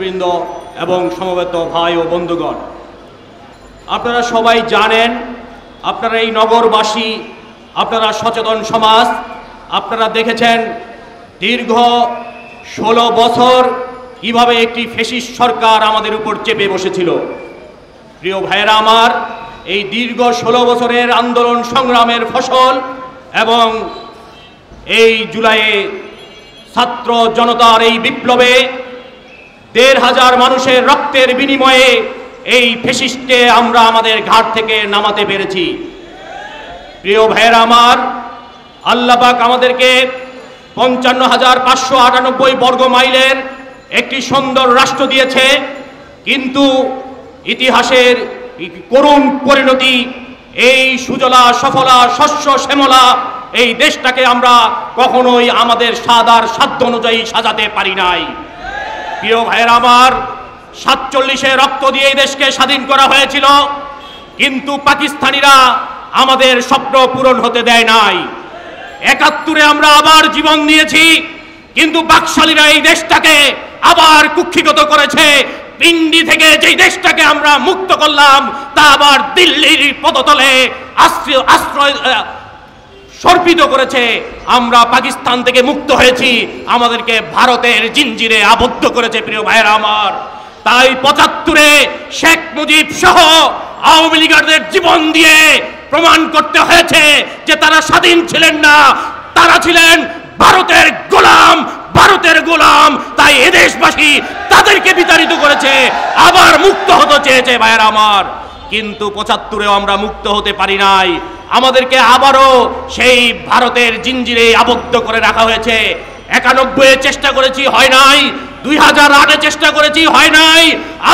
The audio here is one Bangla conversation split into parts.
বৃন্দ এবং সমবেত ভাই ও বন্ধুগণ, আপনারা সবাই জানেন, আপনারা এই নগরবাসী, আপনারা সচেতন সমাজ, আপনারা দেখেছেন দীর্ঘ 16 বছর কিভাবে একটি ফ্যাসিস্ট সরকার আমাদের উপর চেপে বসেছিল। প্রিয় ভাইয়েরা আমার, এই দীর্ঘ 16 বছরের আন্দোলন সংগ্রামের ফসল এবং এই জুলাইয়ে ছাত্র জনতার এই বিপ্লবে ১,৫০০ মানুষের রক্তের বিনিময়ে এই ফ্যাসিস্টকে আমরা আমাদের ঘাট থেকে নামাতে পেরেছি। প্রিয় ভাইয়েরা আমার, আল্লাহ পাক আমাদেরকে ৫৫,৫৯৮ বর্গ মাইলের একটি সুন্দর রাষ্ট্র দিয়েছে, কিন্তু ইতিহাসের করুণ পরিণতি, এই সুজলা সফলা শস্য শ্যামলা এই দেশটাকে আমরা কখনোই আমাদের সাধ্য অনুযায়ী সাজাতে পারি নাই। প্রিয় ভাইয়েরা আমার, ৪৭-এ রক্ত দিয়ে এই দেশকে স্বাধীন করা হয়েছিল, কিন্তু পাকিস্তানিরা আমাদের স্বপ্ন পূরণ হতে দেয় নাই। ৭১-এ আমরা আবার জীবন দিয়েছি, কিন্তু বাকশালীরা এই দেশটাকে আবার কুক্ষিগত করেছে। পিন্ডি থেকে যেই দেশটাকে আমরা মুক্ত করলাম, তা আবার দিল্লির পদতলে আশ্রয় সর্পিত করেছে। আমরা পাকিস্তান থেকে মুক্ত হয়েছি, আমাদেরকে ভারতের জিঞ্জিরে আবদ্ধ করেছে। প্রিয় ভাইয়েরা আমার, তাই ৭৫-এ শেখ মুজিব সহ আওয়ামী লীগারদের জীবন দিয়ে প্রমাণ করতে হয়েছে যে তারা স্বাধীন ছিলেন না, তারা ছিলেন ভারতের গোলাম, ভারতের গোলাম। তাই এদেশবাসী তাদেরকে বিতাড়িত করেছে, আবার মুক্ত হতে চেয়েছে। ভাইয়েরা আমার, কিন্তু ৭৫-এও আমরা মুক্ত হতে পারি নাই, আমাদেরকে আবারও সেই ভারতের জিঞ্জিরে আবদ্ধ করে রাখা হয়েছে। ৯১-এ চেষ্টা করেছি, হয় নাই। ২০০৮-এ চেষ্টা করেছি, হয় নাই।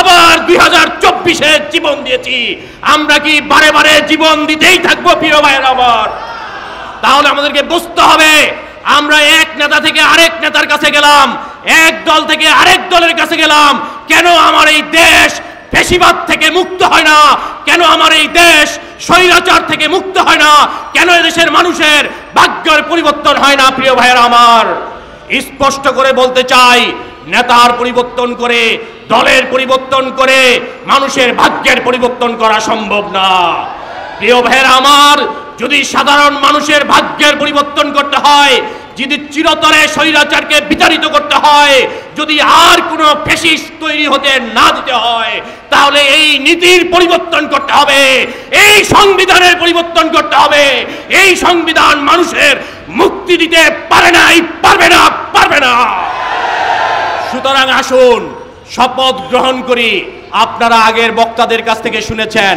আবার ২০২৪-এ জীবন দিয়েছি। আমরা কি বারে বারে জীবন দিতেই থাকবো? প্রিয় ভাইয়েরা আমার, তাহলে আমাদেরকে বুঝতে হবে, আমরা এক নেতা থেকে আরেক নেতার কাছে গেলাম, এক দল থেকে আরেক দলের কাছে গেলাম, কেন আমার এই দেশ ফ্যাসিবাদ থেকে মুক্ত হয় না? কেন আমার এই দেশ স্বৈরাচার থেকে মুক্ত হয় না? কেন এদেশের মানুষের ভাগ্যের পরিবর্তন হয় না? প্রিয় ভাইয়েরা আমার, স্পষ্ট করে বলতে চাই, নেতার পরিবর্তন করে, দলের পরিবর্তন করে মানুষের ভাগ্যের পরিবর্তন করা সম্ভব না। প্রিয় ভাইয়েরা আমার, যদি সাধারণ মানুষের ভাগ্যের পরিবর্তন করতে হয়, যদি চিরতরে স্বৈরাচারকে বিতাড়িত করতে হয়, যদি আর কোনো ফ্যাসিস্ট তৈরি হতে না দিতে হয়, তাহলে এই নীতির পরিবর্তন করতে হবে, এই সংবিধানের পরিবর্তন করতে হবে। এই সংবিধান মানুষের মুক্তি দিতে পারে নাই, পারবে না, পারবে না। সুতরাং আসুন শপথ গ্রহণ করি। আপনারা আগের বক্তাদের কাছ থেকে শুনেছেন,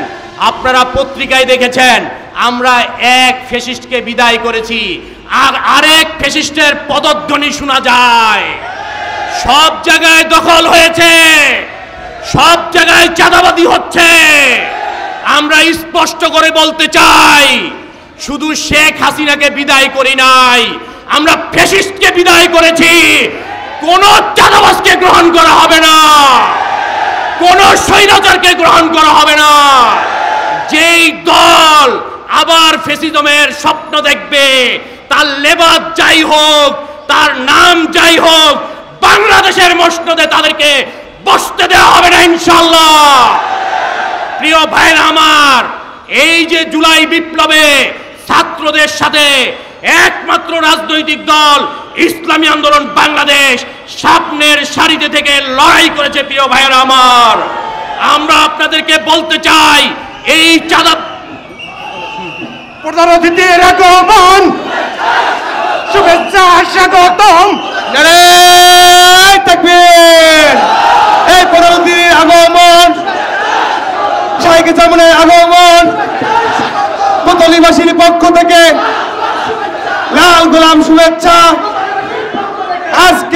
আপনারা পত্রিকায় দেখেছেন, আমরা এক ফ্যাসিস্টকে বিদায় করেছি, আর আরেক ফ্যাসিস্টের পদধ্বনি শোনা যায়। সব জায়গায় দখল হয়েছে, সব জায়গায় চাঁদাবাদি হচ্ছে। আমরা স্পষ্ট করে বলতে চাই, শুধু শেখ হাসিনাকে বিদায় করি নাই, আমরা ফ্যাসিস্টকে বিদায় করেছি। কোন চাঁদাবাজকে গ্রহণ করা হবে না, কোন স্বৈরাচারকে গ্রহণ করা হবে না। যেই দল আবার ফ্যাসিজমের স্বপ্ন দেখবে, তার লেবাস যাই হোক, তার নাম যাই হোক, বাংলাদেশের মসনদে তাদেরকে বসতে দেওয়া হবে না, ইনশাআল্লাহ। প্রিয় ভাইরা আমার, এই যে জুলাই বিপ্লবে ছাত্রদের সাথে একমাত্র রাজনৈতিক দল ইসলামী আন্দোলন বাংলাদেশ সামনের সারিতে থেকে লড়াই করেছে। প্রিয় ভাইরা আমার, আমরা আপনাদেরকে বলতে চাই, এই চাঁদা প্রধান অতিথির আগমন, শুভেচ্ছা স্বাগতম, নারায়ে তাকবীর। এই প্রধান অতিথির আগমন, শাহেখ জামানের আগমন, কোতলিবাসীর পক্ষ থেকে লাল গোলাম শুভেচ্ছা। আজকে